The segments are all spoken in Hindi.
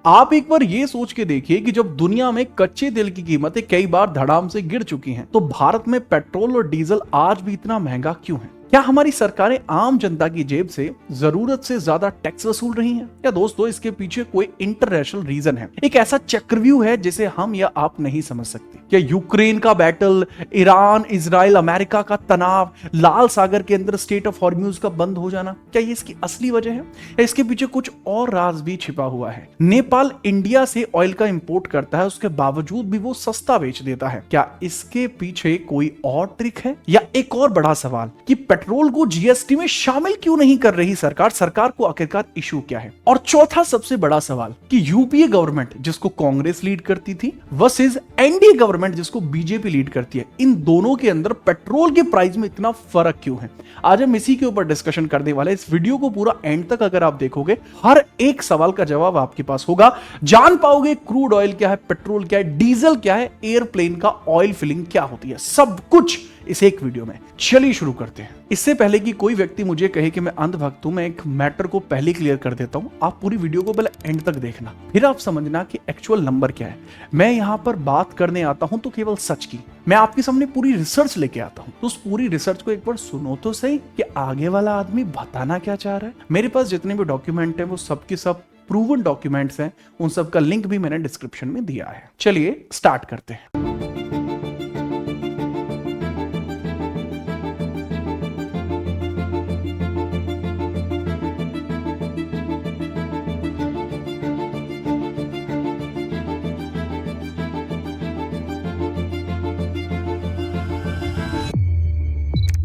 आप एक बार ये सोच के देखिए कि जब दुनिया में कच्चे तेल की कीमतें कई बार धड़ाम से गिर चुकी हैं, तो भारत में पेट्रोल और डीजल आज भी इतना महंगा क्यों है? क्या हमारी सरकारें आम जनता की जेब से जरूरत से ज्यादा टैक्स वसूल रही हैं? या दोस्तों इसके पीछे कोई इंटरनेशनल रीजन है, एक ऐसा चक्रव्यूह है जिसे हम या आप नहीं समझ सकते? क्या यूक्रेन का बैटल, ईरान, इजराइल, अमेरिका का तनाव, लाल सागर के अंदर स्टेट ऑफ हॉर्म्यूज का बंद हो जाना, क्या ये इसकी असली वजह है या इसके पीछे कुछ और राज भी छिपा हुआ है? नेपाल इंडिया से ऑयल का इंपोर्ट करता है, उसके बावजूद भी वो सस्ता बेच देता है। क्या इसके पीछे कोई और ट्रिक है? या एक और बड़ा सवाल कि पेट्रोल को जीएसटी में शामिल क्यों नहीं कर रही सरकार को आखिरकार इशू क्या है? और चौथा सबसे बड़ा सवाल कि यूपीए गवर्नमेंट जिसको कांग्रेस लीड करती थी वर्सेस एनडीए गवर्नमेंट जिसको बीजेपी लीड करती है, इन दोनों के अंदर पेट्रोल के प्राइस में इतना फर्क क्यों है? आज हम इसी के ऊपर डिस्कशन करने वाले हैं। इस वीडियो को पूरा एंड तक अगर आप देखोगे, हर एक सवाल का जवाब आपके पास होगा। जान पाओगे क्रूड ऑयल क्या है, पेट्रोल क्या है, डीजल क्या है, एयरप्लेन का ऑयल फिलिंग क्या होती है, सब कुछ इस एक वीडियो में। चलिए शुरू करते हैं। इससे पहले कि कोई व्यक्ति मुझे कहे कि मैं अंधभक्त हूं, मैं एक मैटर को पहले क्लियर कर देता हूं। आप पूरी वीडियो को पहले एंड तक देखना, फिर आप समझना कि एक्चुअल नंबर क्या है। मैं यहां पर बात करने आता हूं तो केवल सच की। मैं आपके सामने पूरी रिसर्च लेके आता हूं, तो उस पूरी रिसर्च को एक बार सुनो तो सही कि आगे वाला आदमी बताना क्या चाह रहा है। मेरे पास जितने भी डॉक्यूमेंट है वो सबके सब प्रूवन डॉक्यूमेंट्स हैं, उन सब का लिंक भी मैंने डिस्क्रिप्शन में दिया है। चलिए स्टार्ट करते हैं।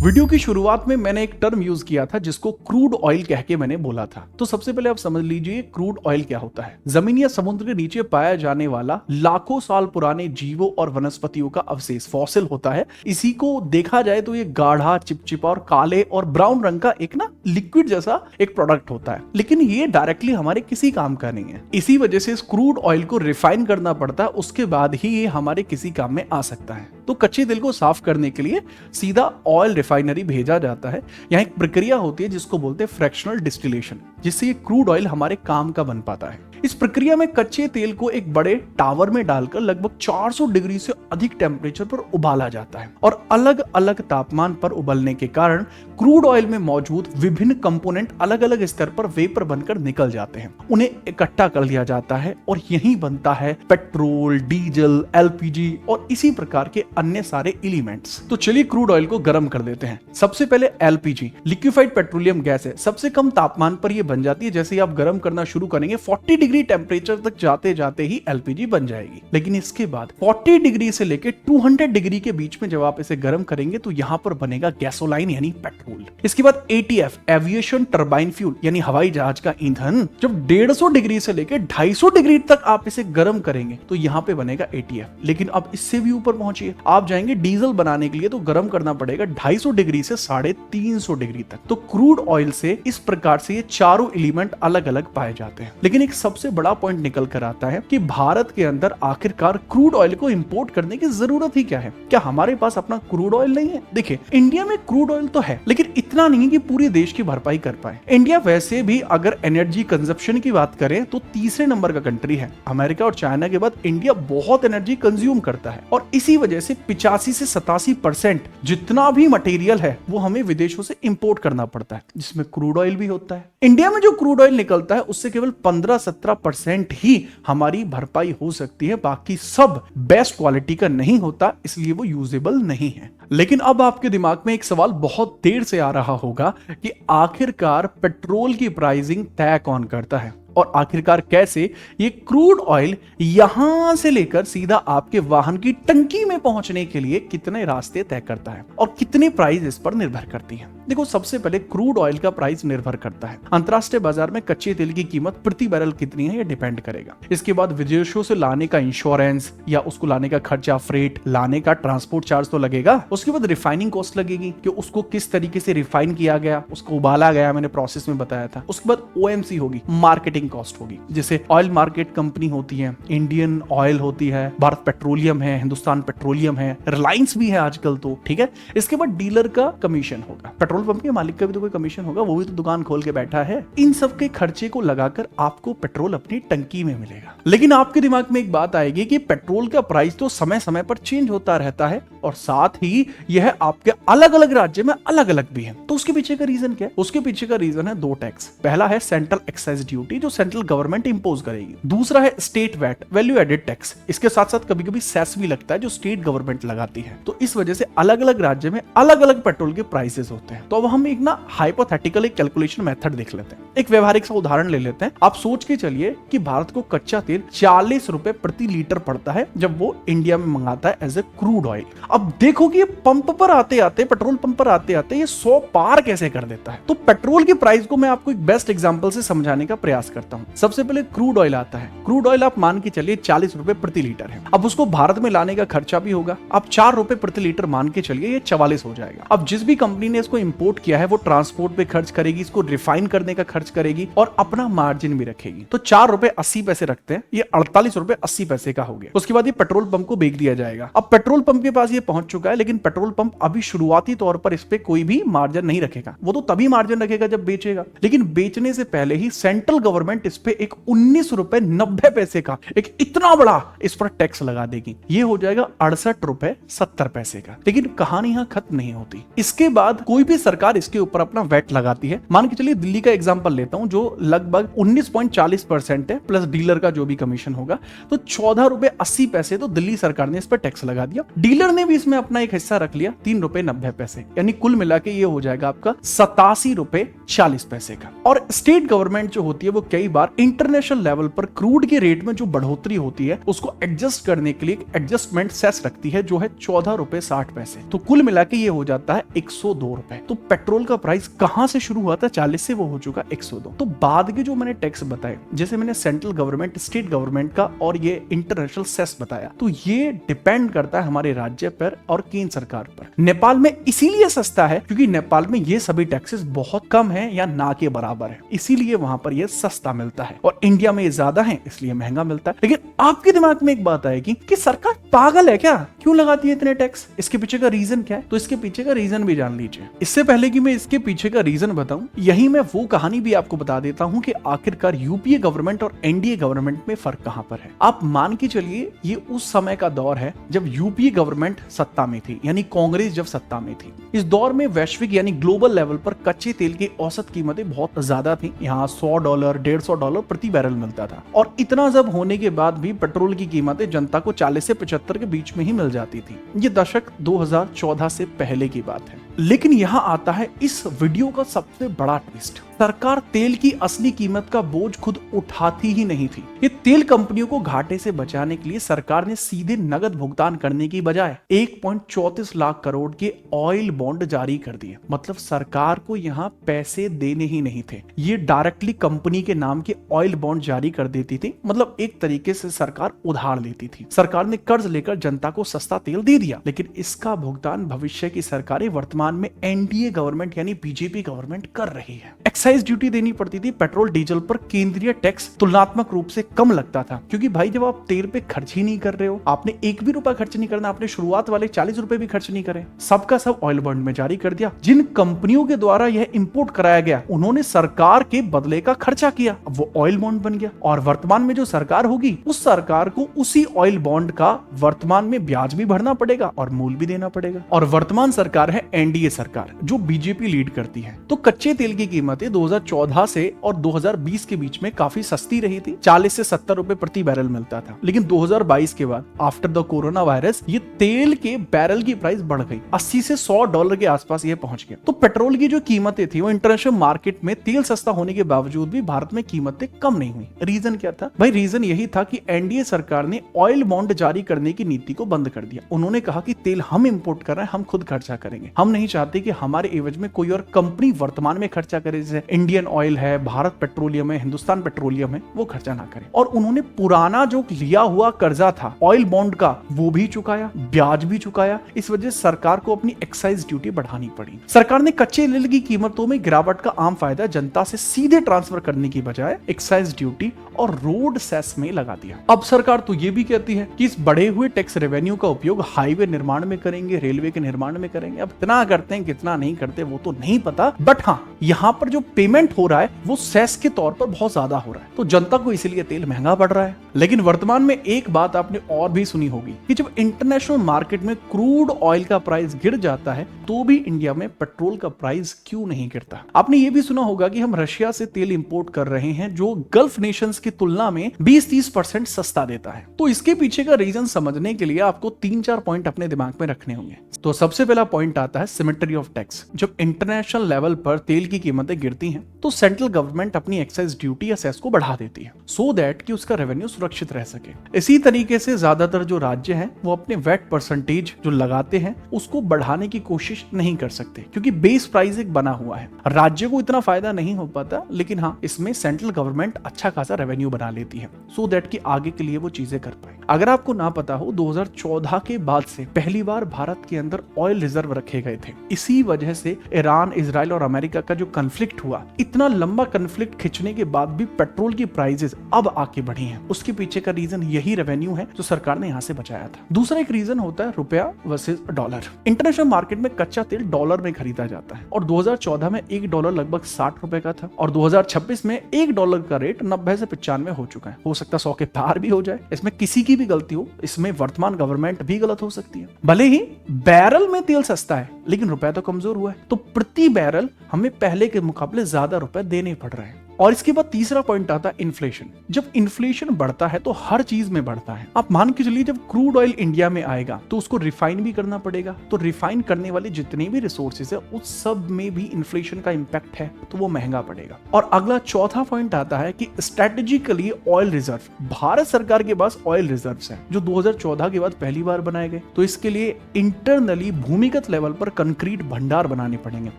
वीडियो की शुरुआत में मैंने एक टर्म यूज किया था जिसको क्रूड ऑयल कह के मैंने बोला था। तो सबसे पहले आप समझ लीजिए क्रूड ऑयल क्या होता है। जमीन या समुद्र के नीचे पाया जाने वाला लाखों साल पुराने जीवों और वनस्पतियों का अवशेष, फॉसिल होता है। इसी को देखा जाए तो ये गाढ़ा, चिपचिपा और काले और ब्राउन रंग का एक ना लिक्विड जैसा एक प्रोडक्ट होता है, लेकिन ये डायरेक्टली हमारे किसी काम का नहीं है। इसी वजह से इस क्रूड ऑयल को रिफाइन करना पड़ता है, उसके बाद ही ये हमारे किसी काम में आ सकता है। तो कच्चे तेल को साफ करने के लिए सीधा ऑयल रिफाइनरी भेजा जाता है। यहाँ एक प्रक्रिया होती है जिसको बोलते हैं फ्रैक्शनल डिस्टिलेशन, जिससे ये क्रूड ऑयल हमारे काम का बन पाता है। इस प्रक्रिया में कच्चे तेल को एक बड़े टावर में डालकर लगभग 400 डिग्री से अधिक टेम्परेचर पर उबाला जाता है, और अलग अलग तापमान पर उबलने के कारण क्रूड ऑयल में मौजूद विभिन्न कंपोनेंट अलग अलग स्तर पर वेपर बनकर निकल जाते हैं। उन्हें इकट्ठा कर लिया जाता है और यही बनता है पेट्रोल, डीजल, एलपीजी और इसी प्रकार के अन्य सारे एलिमेंट्स। तो चलिए क्रूड ऑयल को गर्म कर देते हैं। सबसे पहले एलपीजी, लिक्विफाइड पेट्रोलियम गैस है। सबसे कम तापमान पर यह बन जाती है। जैसे ही आप गर्म करना शुरू करेंगे 40 डिग्री टेम्परेचर तक जाते जाते ही एलपीजी बन जाएगी। लेकिन इसके बाद 40 डिग्री से लेकर 200 डिग्री के बीच में जब आप इसे गर्म करेंगे तो यहां पर बनेगा गैसोलाइन यानी पेट्रोल। इसके बाद एटीएफ, एविएशन टर्बाइन फ्यूल यानी हवाई जहाज का ईंधन। जब 150 डिग्री से लेकर 250 डिग्री तक आप इसे गर्म करेंगे तो यहां पे बनेगा एटीएफ। लेकिन अब इससे भी ऊपर पहुंचिए, आप जाएंगे डीजल बनाने के लिए तो गर्म करना पड़ेगा 250 डिग्री से 350 डिग्री तक। तो क्रूड ऑयल से इस प्रकार से ये चारों एलिमेंट अलग अलग पाए जाते हैं। लेकिन एक सबसे बड़ा पॉइंट निकल कर आता है कि भारत के अंदर आखिरकार क्रूड ऑयल को इंपोर्ट करने की जरूरत ही क्या है? क्या हमारे पास अपना क्रूड ऑयल नहीं है? देखिए, इंडिया में क्रूड ऑयल तो है, लेकिन इतना नहीं कि पूरे देश की भरपाई कर पाए। इंडिया वैसे भी अगर एनर्जी कंजप्शन की बात करें तो तीसरे नंबर का कंट्री है। अमेरिका और चाइना के बाद इंडिया बहुत एनर्जी कंज्यूम करता है, और इसी वजह से 85 से 87% जितना भी मटेरियल है वो हमें विदेशों से इंपोर्ट करना पड़ता है, जिसमें क्रूड ऑयल भी होता है। इंडिया में जो क्रूड ऑयल निकलता है उससे केवल 15-17% ही हमारी भरपाई हो सकती है। बाकी सब बेस्ट क्वालिटी का नहीं होता, इसलिए वो यूजेबल नहीं है। लेकिन अब आपके दिमाग में एक सवाल बहुत देर से आ रहा होगा कि आखिरकार पेट्रोल की प्राइसिंग तय कौन करता है, और आखिरकार कैसे ये क्रूड ऑयल यहां से लेकर सीधा आपके वाहन की टंकी में पहुंचने के लिए कितने रास्ते तय करता है और कितने प्राइस इस पर निर्भर करती है। देखो, सबसे पहले क्रूड ऑयल का प्राइस निर्भर करता है अंतरराष्ट्रीय बाजार में कच्चे तेल की कीमत प्रति बैरल कितनी है, ये डिपेंड करेगा। इसके बाद विदेशों से लाने का इंश्योरेंस या उसको लाने का खर्चा, फ्रेट, लाने का ट्रांसपोर्ट चार्ज तो लगेगा। उसके बाद रिफाइनिंग कॉस्ट लगेगी कि उसको किस तरीके से रिफाइन किया गया, उसको उबाला गया, मैंने प्रोसेस में बताया था। उसके बाद ओएमसी होगी, मार्केटिंग कॉस्ट होगी, जैसे ऑयल मार्केट कंपनी होती है, इंडियन ऑयल होती है, भारत पेट्रोलियम है, हिंदुस्तान पेट्रोलियम है, रिलायंस भी है आजकल तो, ठीक है। इसके बाद डीलर का कमीशन होगा, पेट्रोल पंप के मालिक का भी तो कोई कमीशन होगा, वो भी तो दुकान खोल के बैठा है। इन सब के खर्चे को लगाकर आपको पेट्रोल अपनी टंकी में मिलेगा। लेकिन आपके दिमाग में एक बात आएगी कि पेट्रोल का प्राइस तो समय समय पर चेंज होता रहता है और साथ ही यह आपके अलग अलग राज्य में अलग अलग भी है। तो उसके पीछे का रीजन क्या है? उसके पीछे का रीजन है दो टैक्स। पहला है सेंट्रल एक्साइज ड्यूटी जो सेंट्रल गवर्नमेंट इंपोज करेगी, दूसरा है state VAT, value added tax. इसके साथ साथ कभी कभी सेस भी लगता है जो स्टेट गवर्नमेंट लगाती है। तो इस वजह से अलग अलग राज्य में अलग अलग पेट्रोल के प्राइसेस होते हैं। तो अब हम एक ना हाइपोथेटिकल एक कैलकुलेशन मेथड देख लेते हैं, एक व्यवहारिक सा उदाहरण ले लेते हैं। आप सोच के चलिए कि भारत को कच्चा तेल 40 रुपए प्रति लीटर पड़ता है जब वो इंडिया में मंगाता है एज ए क्रूड ऑयल। अब देखो कि ये पंप पर आते आते, पेट्रोल पंप पर आते आते ये 100 पार कैसे कर देता है। तो पेट्रोल के प्राइस को मैं आपको एक बेस्ट एग्जांपल से समझाने का प्रयास करता हूं। सबसे पहले क्रूड ऑयल आता है। क्रूड ऑयल आप मान के चलिए 40 रुपए प्रति लीटर है। अब उसको भारत में लाने का खर्चा भी होगा, आप 4 रुपए प्रति लीटर मान के चलिए, ये 44 हो जाएगा। अब जिस भी कंपनी ने इसको इंपोर्ट किया है वो ट्रांसपोर्ट पे खर्च करेगी, इसको रिफाइन करने का खर्च करेगी और अपना मार्जिन भी रखेगी। तो 4 रुपए 80 पैसे रखते हैं, ये 48 रुपए 80 पैसे का हो गया। उसके बाद ये पेट्रोल पंप को बेच दिया जाएगा। अब पेट्रोल पंप के पास ये पहुंच चुका है, लेकिन पेट्रोल पंप अभी शुरुआती तौर पर इस पे कोई भी मार्जिन नहीं रखेगा। वो तो तभी मार्जिन रखेगा जब बेचेगा, लेकिन बेचने से पहले ही सेंट्रल गवर्नमेंट इस पे एक 19 रुपए 90 पैसे का एक इतना बड़ा इस पर टैक्स लगा देगी। ये हो जाएगा 68 रुपए 70 पैसे का। लेकिन कहानी यहां खत्म नहीं होती। इसके बाद कोई भी सरकार इसके ऊपर अपना वैट लगाती है। मान के चलिए दिल्ली का एग्जांपल लेता हूं जो लगभग 19.40% है, प्लस डीलर का जो भी कमीशन होगा, तो 14 रुपए 80 पैसे तो दिल्ली सरकार ने इस पर टैक्स लगा दिया। डीलर ने भी इसमें अपना एक हिस्सा रख लिया 3 रुपए 90 पैसे, यानी कुल मिला के ये हो जाएगा आपका 87 रुपए 40 पैसे का। और स्टेट गवर्नमेंट जो होती है वो कई बार इंटरनेशनल लेवल पर क्रूड के रेट में जो बढ़ोतरी होती है उसको एडजस्ट करने के लिए एक एडजस्टमेंट सेस रखती है जो है 14 रुपए 60 पैसे। तो कुल मिला के ये हो जाता है 102 रुपए। तो पेट्रोल का प्राइस कहां से शुरू हुआ था? 40 से वो हो चुका 102। तो बाद के जो मैंने टैक्स बताए, जैसे मैंने सेंट्रल गवर्नमेंट, स्टेट गवर्नमेंट का और ये इंटरनेशनल सेस बताया, तो ये डिपेंड करता है हमारे राज्य पर और केंद्र सरकार पर। नेपाल में इसीलिए सस्ता है क्योंकि नेपाल में ये सभी टैक्सेस बहुत कम है या ना के बराबर है, इसीलिए वहां पर ये सस्ता मिलता है। और इंडिया में ये ज्यादा है इसलिए महंगा मिलता है। लेकिन आपके दिमाग में एक बात आएगी कि सरकार पागल है क्या, क्यों लगाती है इतने टैक्स? इसके पीछे का रीजन क्या है? तो इसके पीछे का रीजन भी जान लीजिए। इससे पहले कि मैं इसके पीछे का रीजन बताऊं, यही मैं वो कहानी भी आपको बता देता हूं कि आखिरकार यूपीए गवर्नमेंट और एनडीए गवर्नमेंट में फर्क कहां पर है। आप मान के चलिए ये उस समय का दौर है जब यूपीए गवर्नमेंट सत्ता में थी, यानी कांग्रेस जब सत्ता में थी। इस दौर में वैश्विक यानी ग्लोबल लेवल पर कच्चे तेल की औसत कीमतें बहुत ज्यादा थी। यहाँ $100, $150 प्रति बैरल मिलता था। और इतना जब होने के बाद भी पेट्रोल की कीमतें जनता को 40 से 75 के बीच में ही मिल जाती थी। ये दशक 2014 से पहले की बात है। लेकिन यहाँ आता है इस वीडियो का सबसे बड़ा ट्विस्ट। सरकार तेल की असली कीमत का बोझ खुद उठाती ही नहीं थी। ये तेल कंपनियों को घाटे से बचाने के लिए सरकार ने सीधे नगद भुगतान करने की बजाय 1.34 लाख करोड़ के ऑयल बॉन्ड जारी कर दिए। मतलब सरकार को यहाँ पैसे देने ही नहीं थे, ये डायरेक्टली कंपनी के नाम के ऑयल बॉन्ड जारी कर देती थी। मतलब एक तरीके से सरकार उधार लेती थी। सरकार ने कर्ज लेकर जनता को सस्ता तेल दे दिया, लेकिन इसका भुगतान भविष्य की सरकारें वर्तमान में एनडीए गवर्नमेंट यानी बीजेपी गवर्नमेंट कर रही है। एक्साइज ड्यूटी देनी पड़ती थी पेट्रोल डीजल पर। केंद्रीय टैक्स तुलनात्मक रूप से कम लगता था क्योंकि भाई जब आप तेल पे खर्च ही नहीं कर रहे हो, आपने एक भी रुपया खर्च नहीं करना, आपने शुरुआत वाले 40 रुपए भी खर्च नहीं करे, सबका सब ऑयल बॉन्ड में जारी कर दिया। जिन कंपनियों के द्वारा यह इंपोर्ट कराया गया उन्होंने सरकार के बदले का खर्चा किया, अब वो ऑयल बॉन्ड बन गया। और वर्तमान में जो सरकार होगी उस सरकार को उसी ऑयल बॉन्ड का वर्तमान में ब्याज भी भरना पड़ेगा और मूल्य भी देना पड़ेगा। और वर्तमान सरकार है एनडीए सरकार जो बीजेपी लीड करती है। तो कच्चे तेल की कीमतें 2014 से और 2020 के बीच में काफी सस्ती रही थी, 40 से 70 रुपए प्रति बैरल मिलता था। लेकिन 2022 के बाद आफ्टर द कोरोना वायरस ये तेल के बैरल की प्राइस बढ़ गई, $80 से $100 के आसपास ये पहुंच गया। तो पेट्रोल की जो कीमतें थी वो इंटरनेशनल मार्केट में तेल सस्ता होने के बावजूद भी भारत में कीमतें कम नहीं हुई। रीजन क्या था भाई? रीजन यही था कि एनडीए सरकार ने ऑयल बॉन्ड जारी करने की नीति को बंद कर दिया। उन्होंने कहा कि तेल हम इंपोर्ट कर रहे हैं, हम खुद खर्चा करेंगे, हम नहीं चाहते कि हमारे एवज में कोई और कंपनी वर्तमान में खर्चा करे, जैसे इंडियन ऑयल है, भारत पेट्रोलियम है, हिंदुस्तान पेट्रोलियम है, वो खर्चा ना करे। और उन्होंने पुराना जो लिया हुआ कर्जा था ऑयल बॉन्ड का, वो भी चुकाया, ब्याज भी चुकाया। इस वजह से सरकार को अपनी एक्साइज ड्यूटी बढ़ानी पड़ी। सरकार ने कच्चे तेल की कीमतों में गिरावट का आम फायदा जनता से सीधे ट्रांसफर करने की बजाय एक्साइज ड्यूटी और रोड सेस में लगा दिया। अब सरकार तो ये भी कहती है कि इस बढ़े हुए टैक्स रेवेन्यू का उपयोग हाईवे निर्माण में करेंगे, रेलवे के निर्माण में करेंगे। अब इतना करते हैं कितना नहीं करते वो तो नहीं पता, बट हाँ, यहाँ पर जो पेमेंट हो रहा है वो सेस के तौर पर बहुत ज्यादा हो रहा है, तो जनता को इसलिए तेल महंगा पड़ रहा है। लेकिन वर्तमान में एक बात आपने और भी सुनी होगी कि जब इंटरनेशनल मार्केट में क्रूड ऑयल का प्राइस गिर जाता है तो भी इंडिया में पेट्रोल का प्राइस क्यों नहीं गिरता। आपने ये भी सुना होगा कि हम रशिया से तेल इंपोर्ट कर रहे हैं जो गल्फ नेशंस की तुलना में 20-30% सस्ता देता है। तो इसके पीछे का रीजन समझने के लिए आपको 3-4 पॉइंट अपने दिमाग में रखने होंगे। तो सबसे पहला पॉइंट आता है सिमेट्री ऑफ टैक्स। जब इंटरनेशनल लेवल पर तेल की कीमतें गिरती हैं तो सेंट्रल गवर्नमेंट अपनी एक्साइज ड्यूटी या सेस को बढ़ा देती है, सो दैट कि उसका रेवेन्यू सुरक्षित रह सके। इसी तरीके से ज्यादातर जो राज्य हैं वो अपने वैट परसेंटेज जो लगाते हैं उसको बढ़ाने की कोशिश नहीं कर सकते, क्योंकि बेस प्राइस एक बना हुआ है। राज्य को इतना फायदा नहीं हो पाता, लेकिन हाँ, इसमें सेंट्रल गवर्नमेंट अच्छा खासा रेवेन्यू बना लेती है, सो दैट कि आगे के लिए वो चीजें कर पाए। अगर आपको ना पता हो, 2014 के बाद से पहली बार भारत के अंदर ऑयल रिजर्व रखे गए थे। इसी वजह से ईरान, इजराइल और अमेरिका का जो कन्फ्लिक्ट हुआ, इतना लंबा कन्फ्लिक्ट खिंचने के बाद भी पेट्रोल की प्राइसेस अब आके बढ़ी हैं। उसके पीछे का रीजन यही रेवेन्यू है जो सरकार ने यहाँ से बचाया था। दूसरा एक रीजन होता है रुपया वर्सेस डॉलर। इंटरनेशनल मार्केट में कच्चा तेल डॉलर में खरीदा जाता है और 2014 में $1 लगभग 60 रुपए का था और 2026 में $1 का रेट 90 से 95 हो चुका है। हो सकता है 100 के पार भी हो जाए, इसमें किसी की भी गलती हो, इसमें वर्तमान गवर्नमेंट भी गलत हो सकती है। भले ही बैरल में तेल सस्ता है लेकिन रुपया तो कमजोर हुआ है, तो प्रति बैरल हमें पहले के मुकाबले ज्यादा रुपए देने पड़ रहे हैं। और इसके बाद तीसरा पॉइंट आता है इन्फ्लेशन। जब इन्फ्लेशन बढ़ता है तो हर चीज में बढ़ता है। आप मान के चलिए जब क्रूड ऑयल इंडिया में आएगा तो उसको रिफाइन भी करना पड़ेगा, तो रिफाइन करने वाले जितने भी रिसोर्सेज है उस सब में भी इन्फ्लेशन का इंपैक्ट है, तो वो महंगा पड़ेगा। और अगला चौथा पॉइंट आता है कि स्ट्रेटेजिकली ऑयल रिजर्व। भारत सरकार के पास ऑयल रिजर्व है जो 2014 के बाद पहली बार बनाए गए, तो इसके लिए इंटरनली भूमिगत लेवल पर कंक्रीट भंडार बनाने पड़ेंगे।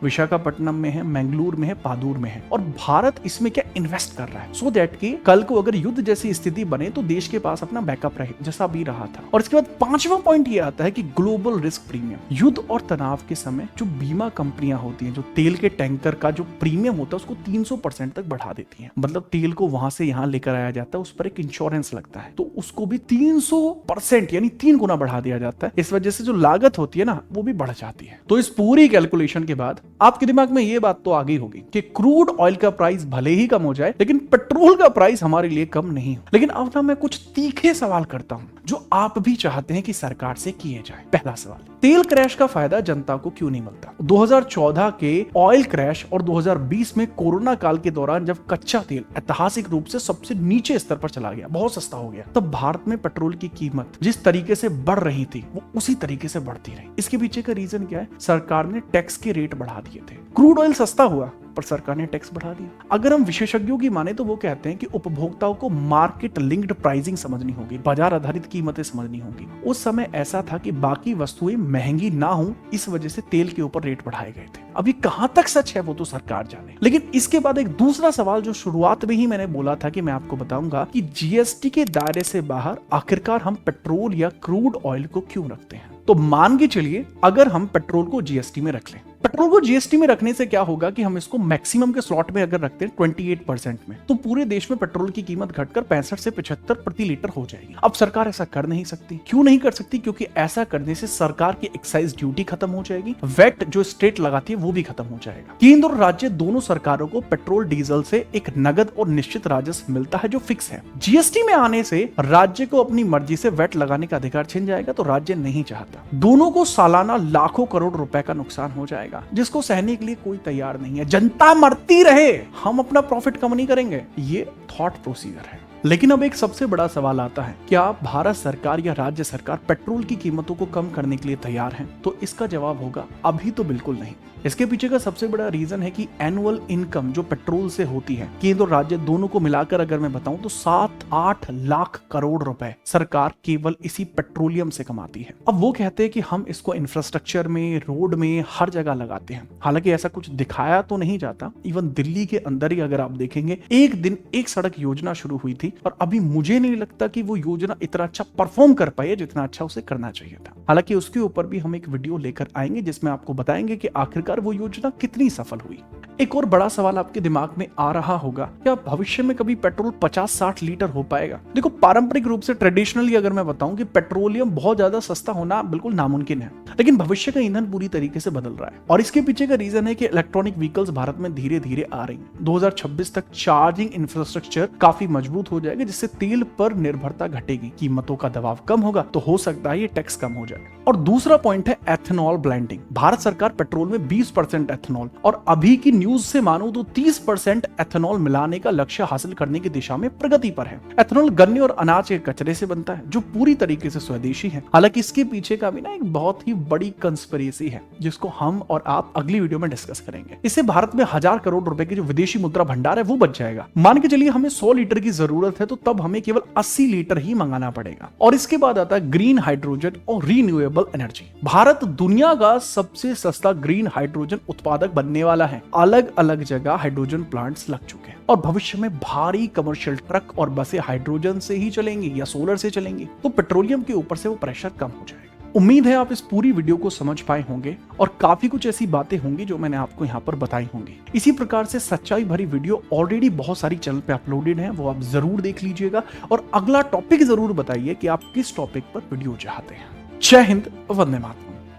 विशाखापट्टनम में है, मैंगलोर में है, पादूर में है, और भारत इसमें क्या इन्वेस्ट कर रहा है, सो दैट कि कल को अगर युद्ध जैसी स्थिति बने तो देश के पास अपना बैकअप रहे, जैसा भी रहा था। और इसके बाद पांचवा पॉइंट ये आता है कि ग्लोबल रिस्क प्रीमियम। युद्ध और तनाव के समय जो बीमा कंपनियां होती हैं, जो तेल के टैंकर का जो प्रीमियम होता है उसको 300% तक बढ़ा देती हैं। मतलब तेल को वहां से यहां लेकर आया जाता है, उस पर एक इंश्योरेंस लगता है, तो उसको भी 300% यानी 3 गुना बढ़ा दिया जाता है। इस वजह से जो लागत होती है ना वो भी बढ़ जाती है। तो इस पूरी कैलकुलेशन के बाद आपके दिमाग में ये बात तो आ गई होगी कि क्रूड ऑयल का प्राइस भले ही कम हो जाए लेकिन पेट्रोल का प्राइस हमारे लिए कम नहीं हो। लेकिन अब ना मैं कुछ तीखे सवाल करता हूं जो आप भी चाहते हैं कि सरकार से किए जाए। पहला सवाल, तेल क्रैश का फायदा जनता को क्यों नहीं मिलता? 2014 के ऑयल क्रैश और 2020 में कोरोना काल के दौरान जब कच्चा तेल ऐतिहासिक रूप से सबसे नीचे स्तर पर चला गया, बहुत सस्ता हो गया, तब भारत में पेट्रोल की कीमत जिस तरीके से बढ़ रही थी वो उसी तरीके से बढ़ती रही। इसके पीछे का रीजन क्या है? सरकार ने टैक्स के रेट बढ़ा दिए थे। क्रूड ऑयल सस्ता हुआ पर सरकार ने टैक्स बढ़ा दिया। अगर हम विशेषज्ञों की माने तो वो कहते हैं कि उपभोक्ताओं को मार्केट लिंक्ड प्राइसिंग समझनी होगी, बाजार आधारित कीमतें समझनी होगी। उस समय ऐसा था कि बाकी वस्तुएं महंगी ना हो, इस वजह से तेल के ऊपर रेट बढ़ाए गए थे। अभी कहां तक सच है वो तो सरकार जाने। लेकिन इसके बाद एक दूसरा सवाल जो शुरुआत में ही मैंने बोला था कि मैं आपको बताऊंगा कि जीएसटी के दायरे से बाहर आखिरकार हम पेट्रोल या क्रूड ऑयल को क्यों रखते हैं। तो मान के चलिए अगर हम पेट्रोल को जीएसटी में रख लें, पेट्रोल को जीएसटी में रखने से क्या होगा कि हम इसको मैक्सिमम के स्लॉट में अगर रखते हैं 28% में, तो पूरे देश में पेट्रोल की कीमत घटकर 65 से 75 प्रति लीटर हो जाएगी। अब सरकार ऐसा कर नहीं सकती। क्यों नहीं कर सकती? क्योंकि ऐसा करने से सरकार की एक्साइज ड्यूटी खत्म हो जाएगी, वैट जो स्टेट लगाती है वो भी खत्म हो जाएगा। केंद्र और राज्य दोनों सरकारों को पेट्रोल डीजल से एक नगद और निश्चित राजस्व मिलता है जो फिक्स है। जीएसटी में आने से राज्य को अपनी मर्जी से वैट लगाने का अधिकार छिन जाएगा, तो राज्य नहीं चाहता। दोनों को सालाना लाखों करोड़ रुपए का नुकसान हो जाएगा, जिसको सहने के लिए कोई तैयार नहीं है। जनता मरती रहे, हम अपना प्रॉफिट कम नहीं करेंगे। ये थॉट प्रोसीजर है। लेकिन अब एक सबसे बड़ा सवाल आता है, क्या भारत सरकार या राज्य सरकार पेट्रोल की कीमतों को कम करने के लिए तैयार है? तो इसका जवाब होगा अभी तो बिल्कुल नहीं। इसके पीछे का सबसे बड़ा रीजन है कि एनुअल इनकम जो पेट्रोल से होती है, केंद्र और राज्य दोनों को मिलाकर अगर मैं बताऊं तो 7-8 लाख करोड़ रुपए सरकार केवल इसी पेट्रोलियम से कमाती है। अब वो कहते हैं कि हम इसको इंफ्रास्ट्रक्चर में, रोड में, हर जगह लगाते हैं। हालांकि ऐसा कुछ दिखाया तो नहीं जाता। इवन दिल्ली के अंदर ही अगर आप देखेंगे, एक दिन एक सड़क योजना शुरू हुई थी और अभी मुझे नहीं लगता कि वो योजना इतना अच्छा परफॉर्म कर पाई है जितना अच्छा उसे करना चाहिए था। हालांकि उसके ऊपर भी हम एक वीडियो लेकर आएंगे जिसमें आपको बताएंगे कि आखिरकार वो योजना कितनी सफल हुई। एक और बड़ा सवाल आपके दिमाग में आ रहा होगा, क्या भविष्य में कभी पेट्रोल 50-60 लीटर हो पाएगा? देखो, पारंपरिक रूप से ट्रेडिशनली अगर मैं बताऊं कि पेट्रोलियम बहुत ज्यादा सस्ता होना बिल्कुल नामुमकिन है, लेकिन भविष्य का ईंधन पूरी तरीके से बदल रहा है और इसके पीछे का रीजन है कि इलेक्ट्रॉनिक व्हीकल्स भारत में धीरे धीरे आ रही हैं। 2026 तक चार्जिंग इंफ्रास्ट्रक्चर काफी मजबूत हो जाएगा, जिससे तेल पर निर्भरता घटेगी, कीमतों का दबाव कम होगा, तो हो सकता है ये टैक्स कम हो जाए। और दूसरा पॉइंट है एथेनॉल ब्लेंडिंग। भारत सरकार पेट्रोल में 20% एथेनॉल और अभी की न्यूज से मानो तो 30% एथेनॉल मिलाने का लक्ष्य हासिल करने की दिशा में प्रगति पर है। एथेनॉल गन्ने और अनाज के कचरे से बनता है जो पूरी तरीके से स्वदेशी है। हालांकि इसके पीछे का भी ना एक बहुत ही बड़ी कंस्पिरेसी है जिसको हम और आप अगली वीडियो में डिस्कस करेंगे। इससे भारत में 1000 करोड़ रुपए की जो विदेशी मुद्रा भंडार है वो बच जाएगा। मान के चलिए हमें 100 लीटर की जरूरत है तो तब हमें केवल 80 लीटर ही मंगाना पड़ेगा। और इसके बाद आता है ग्रीन हाइड्रोजन और रीन्यूएबल एनर्जी। भारत दुनिया का सबसे सस्ता ग्रीन हाइड्रोजन उत्पादक बनने वाला है। अलग अलग जगह हाइड्रोजन प्लांट्स लग चुके हैं और भविष्य में भारी कमर्शियल ट्रक और बसें हाइड्रोजन से ही चलेंगी या सोलर से चलेंगी, तो पेट्रोलियम के ऊपर से वो प्रेशर कम हो जाएगा। उम्मीद है आप इस पूरी वीडियो को समझ पाए होंगे और काफी कुछ ऐसी बातें होंगी जो मैंने आपको यहाँ पर बताई होंगी। इसी प्रकार से सच्चाई भरी वीडियो ऑलरेडी बहुत सारी चैनल पे अपलोडेड है, वो आप जरूर देख लीजिएगा और अगला टॉपिक जरूर बताइए कि आप किस टॉपिक पर वीडियो चाहते हैं। जय हिंद, वंदे मातरम।